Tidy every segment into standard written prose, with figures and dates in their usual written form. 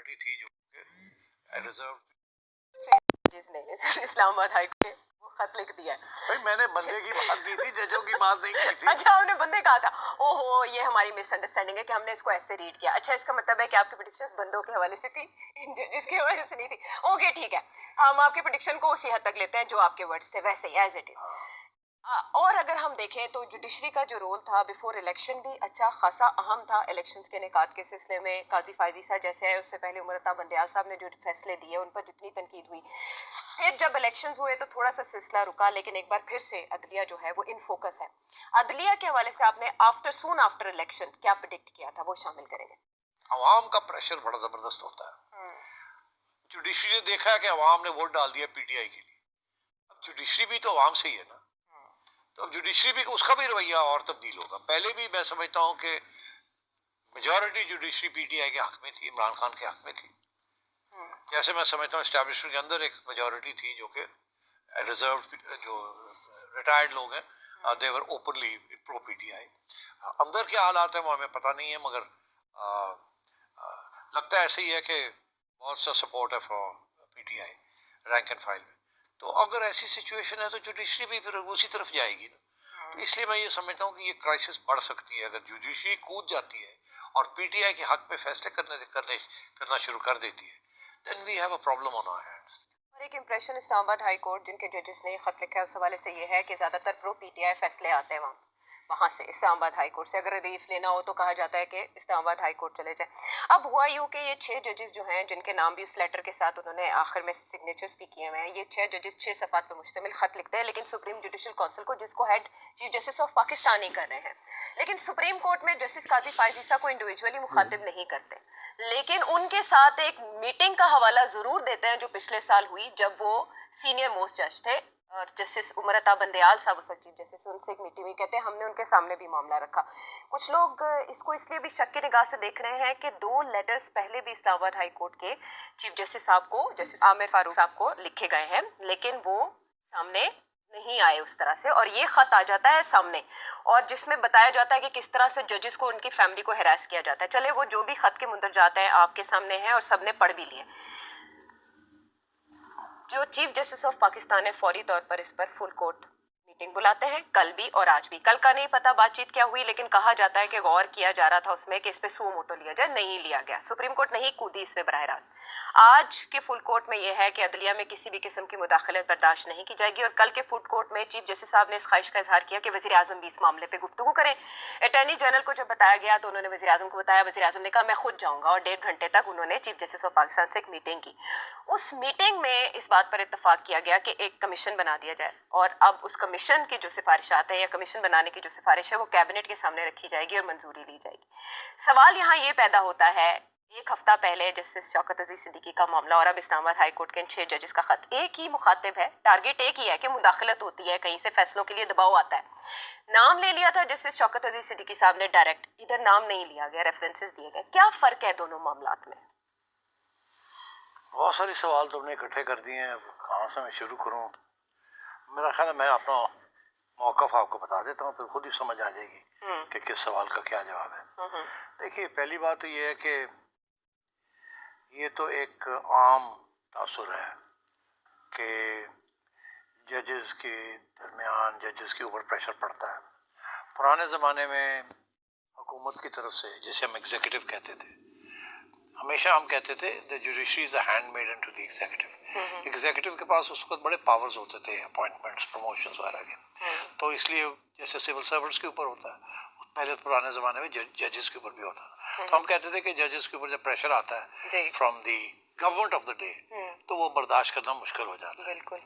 Majority थी जो कि रिजर्व जिसने इस्लामाबाद हाई कोर्ट वो खत लिख दिया है। भाई मैंने बंदे की बात की थी, जजों की बात नहीं की थी। अच्छा, आपने बंदे कहा था। ओहो, ये हमारी मिसअंडरस्टैंडिंग है कि हमने इसको ऐसे रीड किया। अच्छा, इसका मतलब है कि आपकी प्रेडिक्शंस बंदों के हवाले से थी, जिसके हवाले से नहीं थी। ओके, ठीक है, हम आपकी प्रेडिक्शन को उसी हद तक लेते हैं जो आपके वर्ड्स थे वैसे ही एज इट इज। और अगर हम देखें तो जुडिशरी का जो रोल था बिफोर इलेक्शन भी अच्छा खासा अहम था। इलेक्शंस के निकात के सिलसिले में काजी फायजीसा जैसे है, उससे पहले उमरता बंदयाल साहब ने जो फैसले दिए उन पर जितनी तनकीद हुई, फिर जब इलेक्शंस हुए तो थोड़ा सा सिलसिला रुका, लेकिन एक बार फिर से अदलिया जो है वो इन फोकस है। अदलिया के हवाले से आपने सून आफ्टर इलेक्शन क्या प्रेडिक्ट किया था, वो शामिल करेंगे। अवाम का प्रेशर बड़ा जबरदस्त होता है। जुडिशरी ने देखा है कि अवाम ने वोट डाल दिया पीटीआई के लिए, अब जुडिशरी भी तो अवाम से ही है ना, तो अब जुडिशरी भी उसका भी रवैया और तब्दील होगा। पहले भी मैं समझता हूँ कि मेजॉरिटी जुडिशरी पीटीआई के हक में थी, इमरान खान के हक में थी। जैसे मैं समझता हूँ एस्टैब्लिशमेंट के अंदर एक मेजॉरिटी थी जो कि रिजर्व जो रिटायर्ड लोग हैं, देवर ओपनली प्रो पीटीआई। अंदर क्या हालात है वो हमें पता नहीं है, मगर लगता है ऐसे ही है कि बहुत सा सपोर्ट है for PTI rank and file में। तो अगर ऐसी सिचुएशन है तो जुडिशरी भी फिर उसी तरफ जाएगी ना। तो इसलिए मैं ये समझता हूँ कि ये क्राइसिस बढ़ सकती है अगर जुडिशरी कूद जाती है और पीटीआई के हक में फैसले करना शुरू कर देती है, then we have a problem on our hands. और एक इम्प्रेशन इस्लामाबाद हाई कोर्ट जिनके जजेस ने खत लिखा है उस हवाले से ये है कि ज्यादातर प्रो पीटीआई फैसले आते हैं वहाँ से, इस्लामाबाद हाई कोर्ट से। अगर रिलीफ लेना हो तो कहा जाता है कि इस्लामाबाद हाई कोर्ट चले जाए। अब हुआ यूँ कि ये 6 जजेस जो हैं जिनके नाम भी उस लेटर के साथ उन्होंने आखिर में सिग्नेचर्स भी किए हुए हैं, ये 6 जजेस 6 सफ़ात पर मुश्तमिल खत लिखते हैं, लेकिन सुप्रीम जुडिशल काउंसिल को, जिसको head chief justice of Pakistan ही कर रहे हैं, लेकिन सुप्रीम कोर्ट में जस्टिस काजी फायजीसा को इंडिविजुअली मुखातिब नहीं करते, लेकिन उनके साथ एक मीटिंग का हवाला जरूर देते हैं जो पिछले साल हुई जब वो सीनियर मोस्ट जज थे और जस्टिस उमरता बंदयाल साहब उस चीफ जस्टिस, उनसे एक मीटिंग हुई। कहते हैं हमने उनके सामने भी मामला रखा। कुछ लोग इसको इसलिए भी शक की निगाह से देख रहे हैं कि 2 लेटर्स पहले भी इस्लामाबाद हाई कोर्ट के चीफ जस्टिस साहब को, जस्टिस आमिर फारूक साहब को लिखे गए हैं, लेकिन वो सामने नहीं आए उस तरह से, और ये खत आ जाता है सामने और जिसमें बताया जाता है कि किस तरह से जजेस को उनकी फैमिली को हैरास किया जाता है। चले वो जो भी खत के मुंदर जाता है आपके सामने है और सबने पढ़ भी लिए। जो चीफ जस्टिस ऑफ पाकिस्तान है फौरी तौर पर इस पर फुल कोर्ट मीटिंग बुलाते हैं, कल भी और आज भी। कल का नहीं पता बातचीत क्या हुई, लेकिन कहा जाता है कि गौर किया जा रहा था उसमें कि इस पे सू मोटो लिया जाए, नहीं लिया गया। सुप्रीम कोर्ट नहीं कूदी इसमें बराह रास्त। आज के फुल कोर्ट में यह है कि अदलिया में किसी भी किस्म की मुदाखलत बर्दाश्त नहीं की जाएगी, और कल के फुल कोर्ट में चीफ जस्टिस साहब ने इस ख्वाहिश का इजहार किया कि वज़ीर आज़म भी इस मामले पे गुफ्तगू करें। अटॉर्नी जनरल को जब बताया गया तो उन्होंने वज़ीर आज़म को बताया, वज़ीर आज़म ने कहा मैं खुद जाऊंगा, और 1.5 घंटे तक उन्होंने चीफ जस्टिस ऑफ पाकिस्तान से एक मीटिंग की। उस मीटिंग में इस बात पर इत्तफाक किया गया कि एक कमीशन बना दिया जाए, और अब उस कमीशन की जो सिफारिशात है या कमीशन बनाने की जो सिफारिश है वो कैबिनेट के सामने रखी जाएगी और मंजूरी ली जाएगी। सवाल यहाँ ये पैदा होता है, एक हफ्ता पहले जस्टिस शौकत अजीज सिद्दीकी का मामला और अब इस्लामाबाद हाई कोर्ट के इन 6 जजेस का खत, एक ही मुखातिब है, टारगेट एक ही है कि मुदाखलत होती है, कहीं से फैसलों के लिए दबाव आता है। नाम ले लिया था जस्टिस शौकत अजीज सिद्दीकी साहब ने डायरेक्ट, इधर नाम नहीं लिया गया, रेफरेंसेस दिए गए। क्या फर्क है दोनों मामलात में? बहुत सारे सवाल तुमने इकट्ठे कर दिए हैं, कहाँ से मैं शुरू करूँ? मेरा ख्याल है मैं अपना मौक़िफ़ आपको बता देता हूँ, फिर खुद ही समझ आ जाएगी कि किस सवाल का क्या जवाब है। देखिए, पहली बात तो ये है कि ये तो एक आम तासुर है कि जजेस के दरमियान, जजेस के ऊपर प्रेशर पड़ता है। पुराने ज़माने में हुकूमत की तरफ से, जैसे हम एग्जीक्यूटिव कहते थे, हमेशा हम कहते थे the judiciary is a handmaiden to the executive. Executive के पास उस वक्त बड़े पावर्स होते थे, अपॉइंटमेंट्स, प्रमोशंस वगैरह के। तो इसलिए जैसे सिविल सर्वेंट्स के ऊपर होता है, पहले पुराने ज़माने में जजेस के ऊपर भी होता है। तो हम कहते थे कि जजेस के ऊपर जब प्रेशर आता है from the government of the day, तो वो बर्दाश्त करना मुश्किल हो जाता है। बिल्कुल।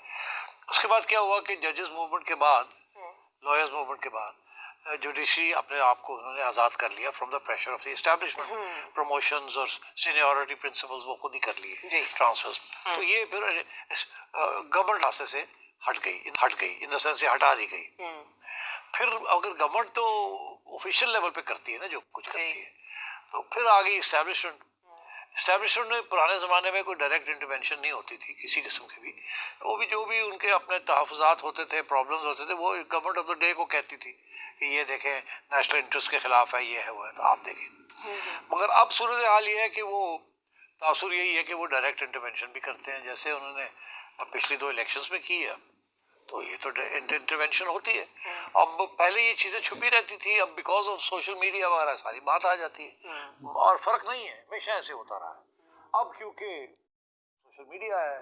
उसके बाद क्या हुआ कि जजेस मूवमेंट के बाद, लॉयर्स मूवमेंट के बाद, जुडिशरी अपने आप को उन्होंने आज़ाद कर लिया from the pressure of the establishment. Promotions और सीनियरिटी प्रिंसिपल्स वो खुद ही कर लिए, ट्रांसफर्स। तो ये फिर गवर्नमेंट रास्ते से हट गई इन द सेंस से हटा दी गई। फिर अगर गवर्नमेंट तो ऑफिशियल लेवल पे करती है ना जो कुछ करती है, तो फिर आ गई एस्टैब्लिशमेंट। एस्टैब्लिशमेंट में पुराने ज़माने में कोई डायरेक्ट इंटरवेंशन नहीं होती थी किसी किस्म की भी। वो भी जो भी उनके अपने तहफ़्फ़ुज़ात होते थे, प्रॉब्लम्स होते थे, वो गवर्नमेंट ऑफ द डे को कहती थी कि ये देखें नेशनल इंटरेस्ट के ख़िलाफ़ है, ये है वो है, तो आप देखें। मगर अब सूरत हाल ये है कि वो तासुर यही है कि वो डायरेक्ट इंटरवेंशन भी करते हैं, जैसे उन्होंने अब पिछली 2 इलेक्शंस में की है, तो ये तो इंटरवेंशन होती है। अब पहले ये चीजें छुपी रहती थी, अब बिकॉज ऑफ सोशल मीडिया वगैरह सारी बात आ जाती है, और फर्क नहीं है, हमेशा ऐसे होता रहा है। अब क्योंकि सोशल मीडिया है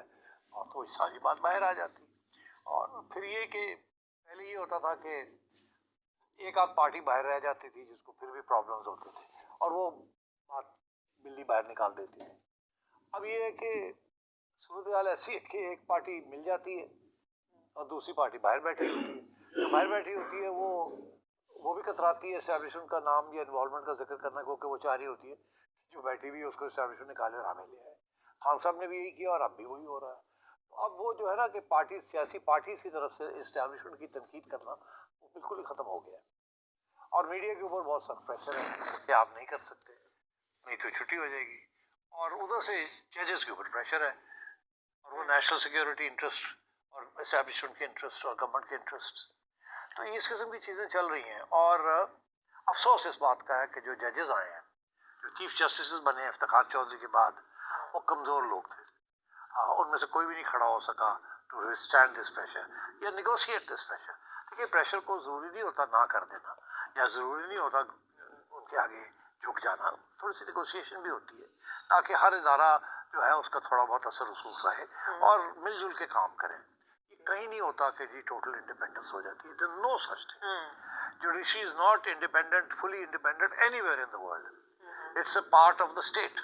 और तो सारी बात बाहर आ जाती। और फिर ये कि पहले ये होता था कि एक आध पार्टी बाहर रह जाती थी जिसको फिर भी प्रॉब्लम्स होते थे और वो बात बिल्ली बाहर निकाल देती थी। अब ये है कि सूरत हाल ऐसी है कि एक पार्टी मिल जाती है और दूसरी पार्टी बाहर बैठी होती है। जो बाहर बैठी होती है वो भी कतराती है एस्टैब्लिशमेंट का नाम या इन्वॉल्वमेंट का जिक्र करना, क्योंकि वो चाह रही होती है जो बैठी हुई है उसको एस्टैब्लिशमेंट निकाले और हमें ले आए। खान साहब ने भी यही किया और अब भी वही हो रहा है। तो अब वो जो है ना कि पार्टी, सियासी पार्टी की तरफ से एस्टैब्लिशमेंट की तनकीद करना वो बिल्कुल ही खत्म हो गया है। और मीडिया के ऊपर बहुत सख्त प्रेशर है कि आप नहीं कर सकते, नहीं तो छुट्टी हो जाएगी। और उधर से जजेस के ऊपर प्रेशर है और वो नेशनल सिक्योरिटी इंटरेस्ट और एस्टैब्लिशमेंट के इंटरेस्ट और गवर्नमेंट के इंटरेस्ट, तो इस किस्म की चीज़ें चल रही हैं। और अफसोस इस बात का है कि जो जजेस आए हैं, जो चीफ जस्टिस बने हैं इफ्तिखार चौधरी के बाद, वो कमज़ोर लोग थे। उनमें से कोई भी नहीं खड़ा हो सका टू विथस्टैंड दिस प्रेशर या निगोशिएट दिस प्रेशर। देखिए, प्रेशर को ज़रूरी नहीं होता ना कर देना, या ज़रूरी नहीं होता उनके आगे झुक जाना, थोड़ी सी निगोशिएशन भी होती है ताकि हर इदारा जो है उसका थोड़ा बहुत असर रसूख रहे और मिलजुल के काम करें। ये कहीं नहीं होता कि जी टोटल इंडिपेंडेंस हो जाती है, there is no such thing. Judiciary is not independent, fully independent anywhere in the world, it's a part of the state.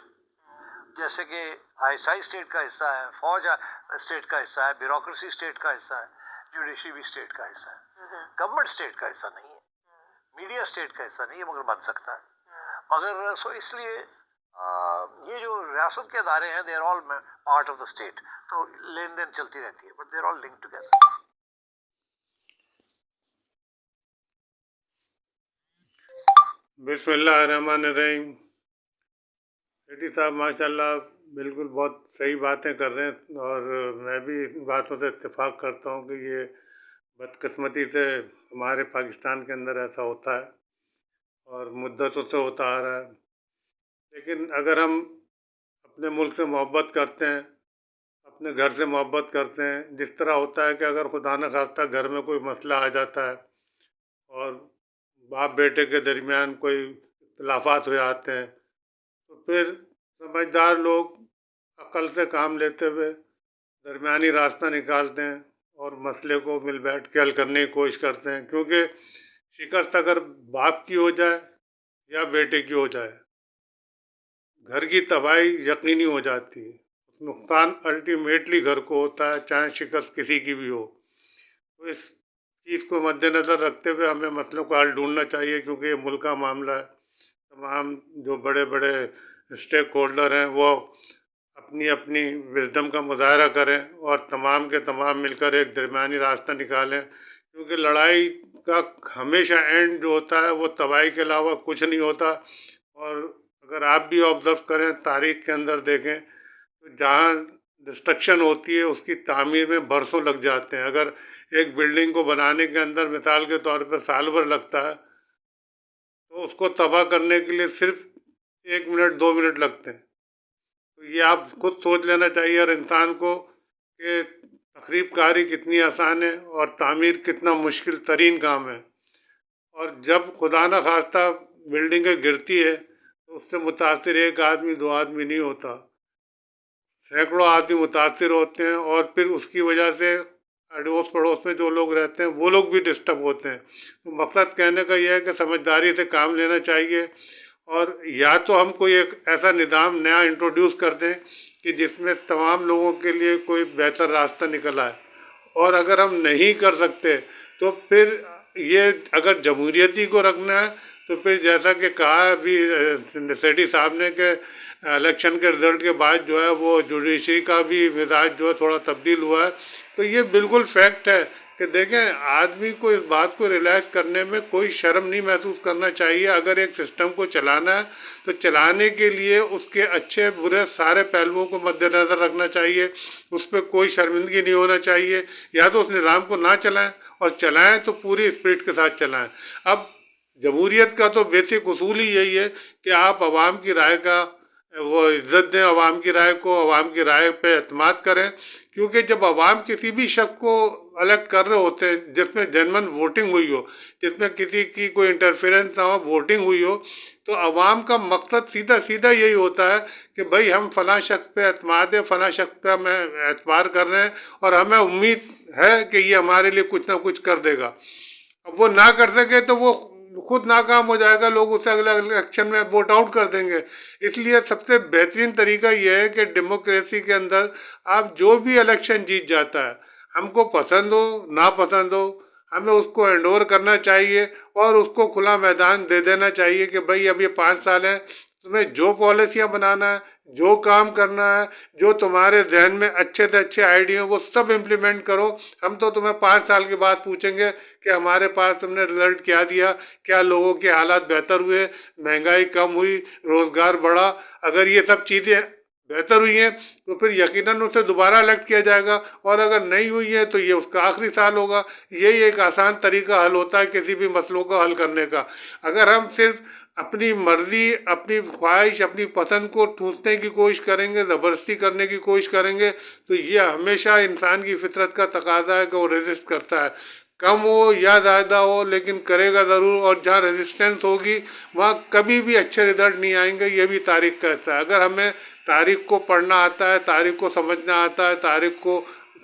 जैसे कि आईएसआई स्टेट का हिस्सा है, फौज स्टेट का हिस्सा है, ब्यूरोक्रेसी स्टेट का हिस्सा है, जुडिशरी भी स्टेट का हिस्सा है। गवर्नमेंट स्टेट का हिस्सा नहीं है, मीडिया स्टेट का हिस्सा नहीं है, मगर बन सकता है। मगर सो इसलिए ये जो रियासत के अदारे हैं, they are all part of the state, तो लेन देन चलती रहती है, but they are all linked together. बिस्मिल्लाहिर्रहमानिर्रहीम। सेठी साहब माशाल्लाह बिल्कुल बहुत सही बातें कर रहे हैं और मैं भी इन बातों से इत्तेफाक करता हूँ कि ये बदकिस्मती से हमारे पाकिस्तान के अंदर ऐसा होता है और मुद्दतों से होता आ रहा है। लेकिन अगर हम अपने मुल्क से मोहब्बत करते हैं, अपने घर से मोहब्बत करते हैं, जिस तरह होता है कि अगर खुदा न खास्ता घर में कोई मसला आ जाता है और बाप बेटे के दरमियान कोई इख्तलाफात हो जाते हैं, तो फिर समझदार लोग अक्ल से काम लेते हुए दरमियानी रास्ता निकालते हैं और मसले को मिल बैठ के हल करने की कोशिश करते हैं। क्योंकि शिकस्त अगर बाप की हो जाए या बेटे की हो जाए, घर की तबाही यकीनी हो जाती है, नुकसान अल्टीमेटली घर को होता है, चाहे शिकस्त किसी की भी हो। तो इस चीज़ को मद्देनज़र रखते हुए हमें मसलों का हल ढूंढना चाहिए, क्योंकि ये मुल्क का मामला है। तमाम जो बड़े बड़े स्टेक होल्डर हैं वो अपनी अपनी विजडम का मुजाहरा करें और तमाम के तमाम मिलकर एक दरमियानी रास्ता निकालें, क्योंकि लड़ाई का हमेशा एंड जो होता है वो तबाही के अलावा कुछ नहीं होता। और अगर आप भी ऑब्ज़र्व करें, तारीख़ के अंदर देखें, तो जहाँ डिस्ट्रक्शन होती है उसकी तामीर में बरसों लग जाते हैं। अगर एक बिल्डिंग को बनाने के अंदर मिसाल के तौर पर साल भर लगता है, तो उसको तबाह करने के लिए सिर्फ 1 मिनट 2 मिनट लगते हैं। तो ये आप खुद सोच लेना चाहिए हर इंसान को कि तखरीब कारी कितनी आसान है और तामीर कितना मुश्किल तरीन काम है। और जब खुदा न खास्ता बिल्डिंगें गिरती है तो उससे मुतासिर एक आदमी 2 आदमी नहीं होता, सैकड़ों आदमी मुतासिर होते हैं और फिर उसकी वजह से अड़ोस पड़ोस में जो लोग रहते हैं वो लोग भी डिस्टर्ब होते हैं। तो मकसद कहने का यह है कि समझदारी से काम लेना चाहिए और या तो हम कोई एक ऐसा निज़ाम नया इंट्रोड्यूस कर दें कि जिसमें तमाम लोगों के लिए कोई बेहतर रास्ता निकल आए, और अगर हम नहीं कर सकते तो फिर ये अगर जमहूरियत ही को रखना है तो फिर जैसा कि कहा अभी सेठी साहब ने कि इलेक्शन के रिज़ल्ट के बाद जो है वो जुडिशरी का भी मिजाज जो है थोड़ा तब्दील हुआ है। तो ये बिल्कुल फैक्ट है कि देखें, आदमी को इस बात को रियलाइज़ करने में कोई शर्म नहीं महसूस करना चाहिए। अगर एक सिस्टम को चलाना है तो चलाने के लिए उसके अच्छे बुरे सारे पहलुओं को मद्देनज़र रखना चाहिए, उस पर कोई शर्मिंदगी नहीं होना चाहिए। या तो उस निज़ाम को ना चलाएं और चलाएं तो पूरी स्पिरिट के साथ चलाएं। अब जमहूरियत का तो बेसिक उसूल ही यही है कि आप आवाम की राय का वो इज्जत दें अवाम की राय को, अवाम की राय पे एतमाद करें। क्योंकि जब अवाम किसी भी शख्स को इलेक्ट कर रहे होते हैं जिसमें जेन्युइन वोटिंग हुई हो, जिसमें किसी की कोई इंटरफेरेंस ना हो, वोटिंग हुई हो, तो अवाम का मकसद सीधा सीधा यही होता है कि भाई हम फलां शख्स पे एतमाद है, फलां शख्स पे हमें एतबार कर रहे हैं और हमें उम्मीद है कि ये हमारे लिए कुछ ना कुछ कर देगा। अब वो ना कर सके तो वो खुद नाकाम हो जाएगा, लोग उसे अगले इलेक्शन में वोट आउट कर देंगे। इसलिए सबसे बेहतरीन तरीका यह है कि डेमोक्रेसी के अंदर आप जो भी इलेक्शन जीत जाता है, हमको पसंद हो ना पसंद हो, हमें उसको हैंड ओवर करना चाहिए और उसको खुला मैदान दे देना चाहिए कि भाई अब ये 5 साल है, तुम्हें जो पॉलिसियाँ बनाना है, जो काम करना है, जो तुम्हारे जहन में अच्छे से अच्छे आइडिया वो सब इम्प्लीमेंट करो। हम तो तुम्हें 5 साल के बाद पूछेंगे कि हमारे पास तुमने रिजल्ट क्या दिया, क्या लोगों के हालात बेहतर हुए, महंगाई कम हुई, रोजगार बढ़ा। अगर ये सब चीज़ें बेहतर हुई हैं तो फिर यकीनन उसे दोबारा इलेक्ट किया जाएगा, और अगर नहीं हुई है तो ये उसका आखिरी साल होगा। यही एक आसान तरीका हल होता है किसी भी मसलों को हल करने का। अगर हम सिर्फ अपनी मर्जी, अपनी ख्वाहिश, अपनी पसंद को ठूंसने की कोशिश करेंगे, ज़बरदस्ती करने की कोशिश करेंगे, तो ये हमेशा इंसान की फितरत का तकाजा है कि वो रेजिस्ट करता है। कम हो या ज़्यादा हो लेकिन करेगा ज़रूर, और जहाँ रेजिस्टेंस होगी वहाँ कभी भी अच्छे रिजल्ट नहीं आएंगे। ये भी तारीख का हिस्सा है। अगर हमें तारीख को पढ़ना आता है, तारीख को समझना आता है, तारीख को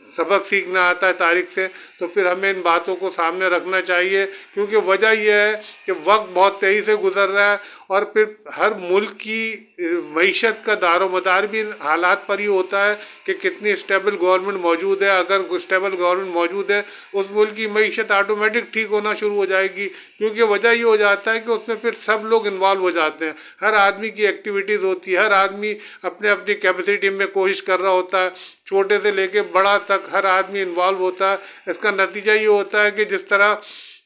सबक सीखना आता है तारीख से, तो फिर हमें इन बातों को सामने रखना चाहिए। क्योंकि वजह यह है कि वक्त बहुत तेज़ी से गुजर रहा है, और फिर हर मुल्क की मईशत का दारोमदार भी इन हालात पर ही होता है कि कितनी स्टेबल गवर्नमेंट मौजूद है। अगर स्टेबल गवर्नमेंट मौजूद है, उस मुल्क की मईशत ऑटोमेटिक ठीक होना शुरू हो जाएगी। क्योंकि वजह ये हो जाता है कि उसमें फिर सब लोग इन्वॉल्व हो जाते हैं, हर आदमी की एक्टिविटीज़ होती है, हर आदमी अपने अपनी कैपेसिटी में कोशिश कर रहा होता है, छोटे से लेके बड़ा तक हर आदमी इन्वॉल्व होता है। इसका नतीजा ये होता है कि जिस तरह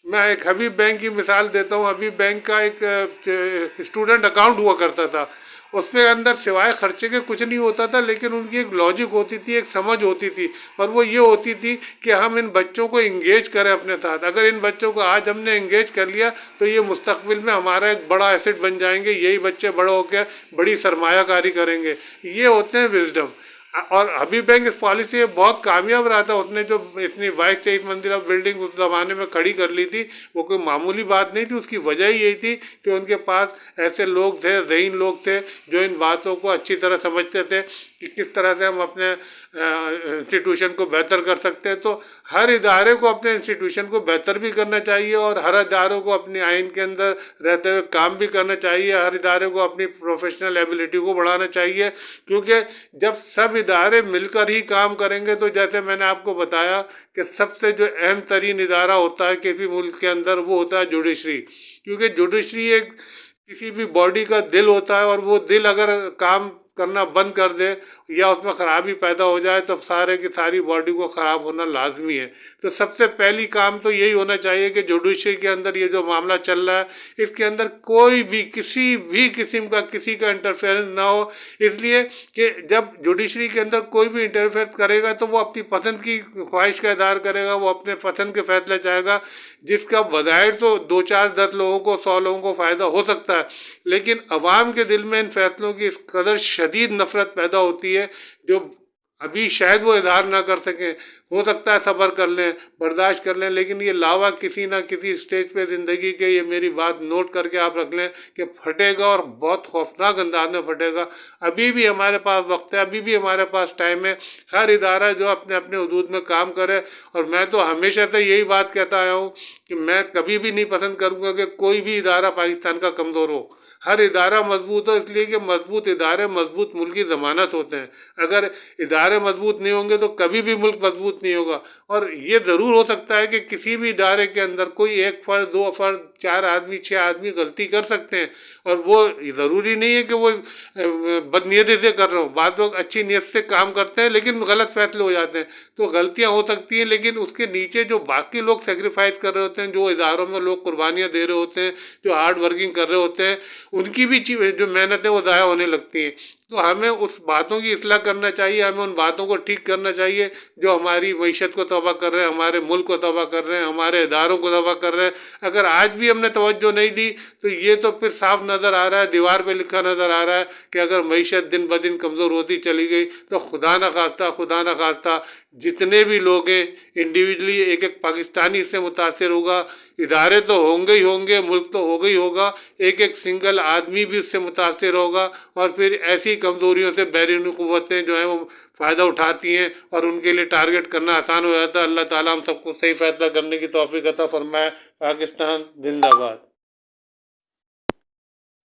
मैं एक हबीब बैंक की मिसाल देता हूँ। हबीब बैंक का एक स्टूडेंट अकाउंट हुआ करता था, उसके अंदर सिवाय खर्चे के कुछ नहीं होता था, लेकिन उनकी एक लॉजिक होती थी, एक समझ होती थी, और वो ये होती थी कि हम इन बच्चों को इंगेज करें अपने साथ। अगर इन बच्चों को आज हमने इंगेज कर लिया तो ये मुस्तकबिल में हमारा एक बड़ा एसेट बन जाएंगे, यही बच्चे बड़े होकर बड़ी सरमायाकारी करेंगे। ये होते हैं विजडम। और हबीब बैंक इस पॉलिसी में बहुत कामयाब रहा था। उसने जो इतनी 22-23 मंजिला बिल्डिंग उस ज़माने में खड़ी कर ली थी, वो कोई मामूली बात नहीं थी। उसकी वजह ही यही थी कि उनके पास ऐसे लोग थे, ज़हीन लोग थे, जो इन बातों को अच्छी तरह समझते थे कि किस तरह से हम अपने इंस्टीट्यूशन को बेहतर कर सकते हैं। तो हर इदारे को अपने इंस्टीट्यूशन को बेहतर भी करना चाहिए, और हर इदारों को अपनी आइन के अंदर रहते हुए काम भी करना चाहिए। हर इदारे को अपनी प्रोफेशनल एबिलिटी को बढ़ाना चाहिए। क्योंकि जब सब इदारे मिलकर ही काम करेंगे, तो जैसे मैंने आपको बताया कि सबसे जो अहम तरीन इदारा होता है किसी मुल्क के अंदर, वो होता है जुडिशरी। क्योंकि जुडिशरी एक किसी भी बॉडी का दिल होता है, और वो दिल अगर काम करना बंद कर दे या उसमें खराबी पैदा हो जाए तो सारे की सारी बॉडी को ख़राब होना लाजमी है। तो सबसे पहली काम तो यही होना चाहिए कि जुडिशरी के अंदर ये जो मामला चल रहा है, इसके अंदर कोई भी किसी भी किस्म का किसी का इंटरफेरेंस ना हो। इसलिए कि जब जुडिशरी के अंदर कोई भी इंटरफेरेंस करेगा तो वो अपनी पसंद की ख्वाहिश का इज़हार करेगा, वो अपने पसंद के फैसले चाहेगा, जिसका बज़ाहिर तो 2-4-10 लोगों को, 100 लोगों को फ़ायदा हो सकता है, लेकिन अवाम के दिल में इन फैसलों की इस कदर शदीद नफरत पैदा होती है जो अभी शायद वो इजहार ना कर सकें। हो सकता है सब्र कर लें, बर्दाश्त कर लें, लेकिन ये लावा किसी ना किसी स्टेज पे ज़िंदगी के, ये मेरी बात नोट करके आप रख लें कि फटेगा, और बहुत खौफनाक अंदाज में फटेगा। अभी भी हमारे पास वक्त है, अभी भी हमारे पास टाइम है। हर इदारा जो अपने अपने हदूद में काम करे, और मैं तो हमेशा से यही बात कहता आया हूँ कि मैं कभी भी नहीं पसंद करूँगा कि कोई भी इदारा पाकिस्तान का कमज़ोर हो। हर इदारा मजबूत हो, इसलिए कि मजबूत इदारे मजबूत मुल्क की ज़मानत होते हैं। अगर इदारे मजबूत नहीं होंगे तो कभी भी मुल्क मजबूत नहीं होगा। और ये ज़रूर हो सकता है कि किसी भी इदारे के अंदर कोई एक फ़र्द, 2 फ़र्द, 4 आदमी, 6 आदमी गलती कर सकते हैं, और वो ज़रूरी नहीं है कि वो बदनीयती से कर रहे हो। बाद लोग अच्छी नीयत से काम करते हैं लेकिन गलत फैसले हो जाते हैं। तो गलतियां हो सकती हैं, लेकिन उसके नीचे जो बाकी लोग सेक्रीफाइस कर रहे होते हैं, जो इदारों में लोग कुर्बानियां दे रहे होते हैं, जो हार्ड वर्किंग कर रहे होते हैं, उनकी भी जो मेहनत है वो ज़ाया होने लगती हैं। तो हमें उस बातों की इस्लाह करना चाहिए, हमें उन बातों को ठीक करना चाहिए जो हमारी मईशत को तबाह कर रहे हैं, हमारे मुल्क को तबाह कर रहे हैं, हमारे इदारों को तबाह कर रहे हैं। अगर आज भी हमने तवज्जो नहीं दी तो ये तो फिर साफ नज़र आ रहा है, दीवार पे लिखा नज़र आ रहा है कि अगर मईशत दिन ब दिन कमज़ोर होती चली गई तो खुदा न खास्ता जितने भी लोग हैं इंडिविजुअली एक एक पाकिस्तानी इससे मुतासिर होगा, इदारे तो होंगे ही होंगे, मुल्क तो होगा ही होगा, एक एक सिंगल आदमी भी उससे मुतासिर होगा। और फिर ऐसी कमज़ोरियों से बैरूनी क़ुव्वतें जो हैं वो फ़ायदा उठाती हैं और उनके लिए टारगेट करना आसान हो जाता है। अल्लाह ताला हम सबको सही फ़ैसला करने की तौफ़ीक़ अता फ़रमाए। पाकिस्तान जिंदाबाद।